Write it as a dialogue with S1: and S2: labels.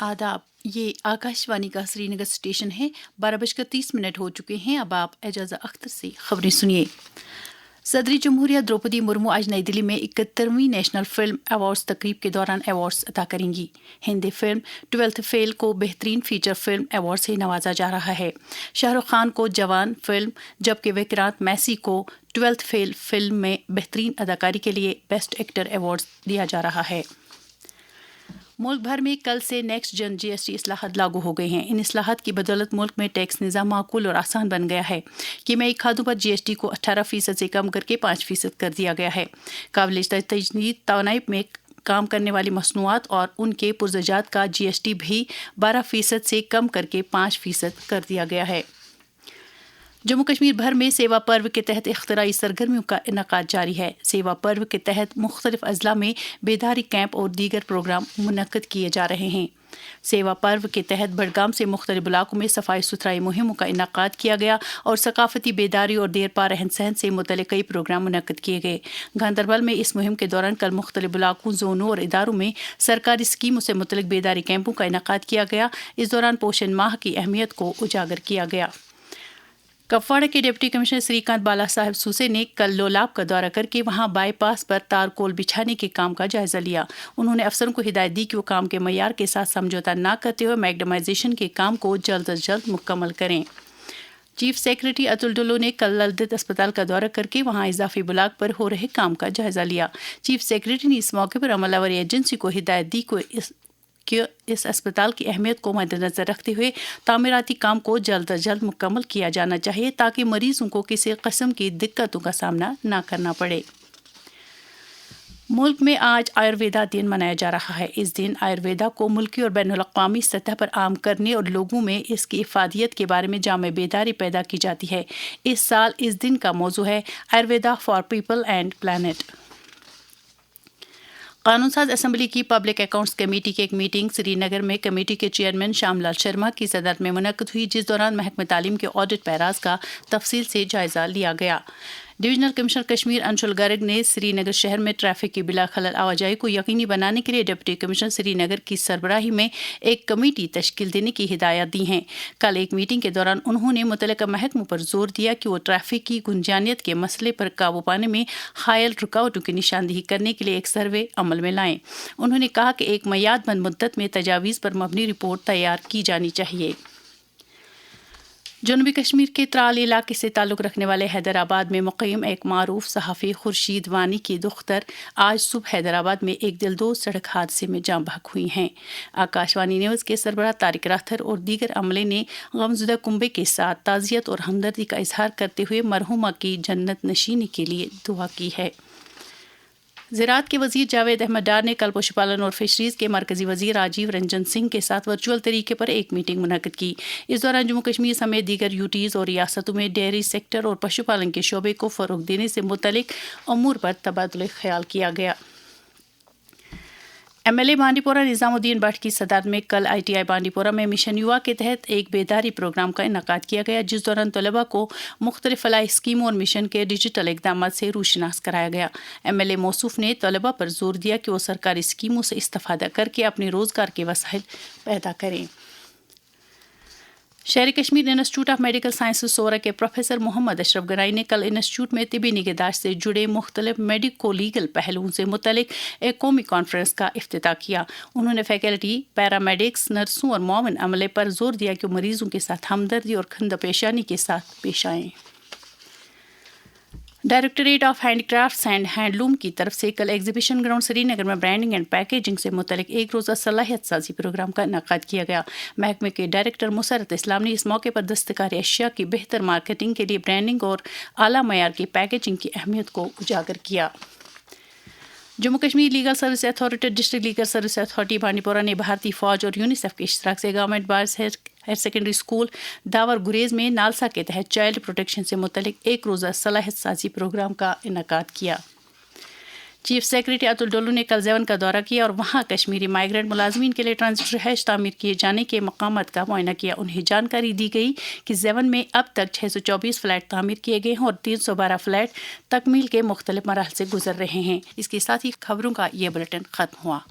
S1: आदाब, ये आकाशवाणी का श्रीनगर स्टेशन है। 12:30 हो चुके हैं। अब आप एजाज़ा अख्तर से खबरें सुनिए। सदरी जमहूरिया द्रौपदी मुर्मू आज नई दिल्ली में 71वीं नेशनल फिल्म अवार्ड्स तकरीब के दौरान अवार्ड्स अता करेंगी। हिंदी फिल्म 12th फेल को बेहतरीन फीचर फिल्म अवार्ड से नवाजा जा रहा है। शाहरुख खान को जवान फिल्म, जबकि विक्रांत मैसी को 12th फेल फिल्म में बेहतरीन अदाकारी के लिए बेस्ट एक्टर अवार्ड दिया जा रहा है। मुल्क भर में कल से नेक्स्ट जन GST इस्लाहत लागू हो गए हैं। इन इस्लाहत की बदौलत मुल्क में टैक्स निज़ाम माकूल और आसान बन गया है। कीमयाई खादों पर GST को 18% से कम करके 5% कर दिया गया है। काबिल तजदीद तवानाई में काम करने वाली मसनूआत और उनके पुर्ज़जात का GST भी 12% से कम करके 5% कर दिया गया है। जम्मू कश्मीर भर में सेवा पर्व के तहत इख्तराई सरगर्मियों का इनकाद जारी है। सेवा पर्व के तहत मुख्तलिफ अजला में बेदारी कैंप और दीगर प्रोग्राम मुनक्कद किए जा रहे हैं। सेवा पर्व के तहत बडगाम से मुख्तलिफ इलाकों में सफाई सुथराई मुहिमों का इनकाद किया गया और सकाफती बेदारी और देर पा रहन सहन से मुतल्लिक़ कई प्रोग्राम मुनक्कद किए गए। गांदरबल में इस मुहिम के दौरान कल मुख्तलिफ इलाकों, जोनों और इदारों में सरकारी स्कीमों से मुतल्लिक़ बेदारी कैंपों का इनकाद किया गया। इस दौरान पोषण माह की अहमियत को उजागर किया गया। कपवाड़ा के डिप्टी कमिश्नर श्रीकांत बाला साहब सूसे ने कल लोलाब का दौरा करके वहां बाईपास पर तारकोल बिछाने के काम का जायजा लिया। उन्होंने अफसरों को हिदायत दी कि वो काम के मयार के साथ समझौता न करते हुए मैग्डमाइजेशन के काम को जल्द अज जल्द मुकम्मल करें। चीफ सेक्रेटरी अतुल डुल्लू ने कल ललदत अस्पताल का दौरा करके वहां इजाफी ब्लॉक पर हो रहे काम का जायजा लिया। चीफ सेक्रेटरी ने इस मौके पर अमलावरी एजेंसी को हिदायत दी कि इस अस्पताल की अहमियत को मद्देनजर रखते हुए तामीराती काम को जल्द अज जल्द मुकम्मल किया जाना चाहिए ताकि मरीजों को किसी किस्म की दिक्कतों का सामना न करना पड़े। मुल्क में आज आयुर्वेदा दिन मनाया जा रहा है। इस दिन आयुर्वेदा को मुल्की और बैनुल-अक़वामी सतह पर आम करने और लोगों में इसकी इफादियत के बारे में जामे बेदारी पैदा की जाती है। इस साल इस दिन का मौजू है Ayurveda for people and planet. कानून साज असम्बली की पब्लिक अकाउंट्स कमेटी की एक मीटिंग श्रीनगर में कमेटी के चेयरमैन श्यामलाल शर्मा की सदरत में मुनक्कद हुई, जिस दौरान महकमे तालीम के ऑडिट पैराज का तफसील से जायजा लिया गया। डिवीजनल कमिश्नर कश्मीर अंशुल गर्ग ने श्रीनगर शहर में ट्रैफिक की बिला खलल आवाजाही को यकीनी बनाने के लिए डिप्टी कमिश्नर श्रीनगर की सरबराही में एक कमेटी तश्कील देने की हिदायत दी हैं। कल एक मीटिंग के दौरान उन्होंने मुतल्लिका महकमों पर जोर दिया कि वो ट्रैफिक की गुंजानियत के मसले पर काबू पाने में हायल रुकावटों की निशानदेही करने के लिए एक सर्वे अमल में लाएं। उन्होंने कहा कि एक मयादबंद मुद्दत में तजावीज़ पर मबनी रिपोर्ट तैयार की जानी चाहिए। जनूबी कश्मीर के त्राल इलाके से ताल्लुक़ रखने वाले हैदराबाद में मुक़ीम एक मारूफ सहाफ़ी खुर्शीद वानी की दुख्तर आज सुबह हैदराबाद में एक दिलदोज़ सड़क हादसे में जाँ बहक हुई हैं। आकाशवाणी न्यूज़ के सरबराह तारिक राथर और दीगर अमले ने गमज़ुदा कुंबे के साथ ताज़ियत और हमदर्दी का इजहार करते हुए मरहुमा की जन्नत नशीनी के लिए दुआ की है। ज़राअत के वज़ीर जावेद अहमद डार ने कल पशुपालन और फिशरीज़ के मरकज़ी वज़ीर राजीव रंजन सिंह के साथ वर्चुअल तरीके पर एक मीटिंग मुनक्कद की। इस दौरान जम्मू कश्मीर समेत दीगर यूटीज़ और रियासतों में डेयरी सेक्टर और पशुपालन के शोबे को फ़रोग़ देने से मुतल्लिक़ अमूर पर तबादुल ख़याल किया गया। MLA बांडीपोरा निज़ामुद्दीन भट्ट की सदारत में कल ITI बांडीपोरा में मिशन युवा के तहत एक बेदारी प्रोग्राम का इनकाद किया गया, जिस दौरान तलबा को मुख्तलिफ फलाही स्कीमों और मिशन के डिजिटल इक़दामात से रूशनास कराया गया। MLA मौसूफ ने तलबा पर जोर दिया कि वो सरकारी स्कीमों से इस्तेफ़ादा करके अपने रोज़गार के वसाइल पैदा करें। Sher-i Kashmir institute of medical sciences Soura के प्रोफेसर मोहम्मद अशरफ गनाई ने कल इंस्टीट्यूट में तिबी निगहदाश्त से जुड़े मुख्तलिफ मेडिको लीगल पहलुओं से मुतल्लिक एक कौमी कॉन्फ्रेंस का इफ्तिताह किया। उन्होंने फैकल्टी, पैरामेडिक्स, नर्सों और मुआविन अमले पर जोर दिया कि मरीजों के साथ हमदर्दी और खंद पेशानी के साथ पेश आएँ। डायरेक्टरेट ऑफ हैंडक्राफ्ट्स एंड हैंडलूम की तरफ से कल एग्जीबिशन ग्राउंड श्रीनगर में ब्रांडिंग एंड पैकेजिंग से मुतल्लिक एक रोज़ा सलाहियत साजी प्रोग्राम का इनकाद किया गया। महकमे के डायरेक्टर मुसरत इस्लाम ने इस मौके पर दस्तकारी अशिया की बेहतर मार्केटिंग के लिए ब्रांडिंग और आला मयार की पैकेजिंग की अहमियत को उजागर किया। Jammu Kashmir legal service authority, district legal service authority Bandipora ने भारतीय फ़ौज और यूनिसेफ के इश्तराक से government boys higher secondary school Dawar Gurez में नालसा के तहत चाइल्ड प्रोटेक्शन से मुतल्लिक एक रोज़ा सलाहियत साजी प्रोग्राम का इनकाद किया। चीफ सेक्रेटरी अतुल डुल्लू ने कल जेवन का दौरा किया और वहां कश्मीरी माइग्रेंट मुलाजमीन के लिए ट्रांजिट रिहाइश तामीर किए जाने के मकामात का मुआयना किया। उन्हें जानकारी दी गई कि जेवन में अब तक 624 फ्लैट तामीर किए गए हैं और 312 फ्लैट तकमील के मुख्तलिफ मराहल से गुजर रहे हैं। इसके साथ ही खबरों का ये बुलेटिन ख़त्म हुआ।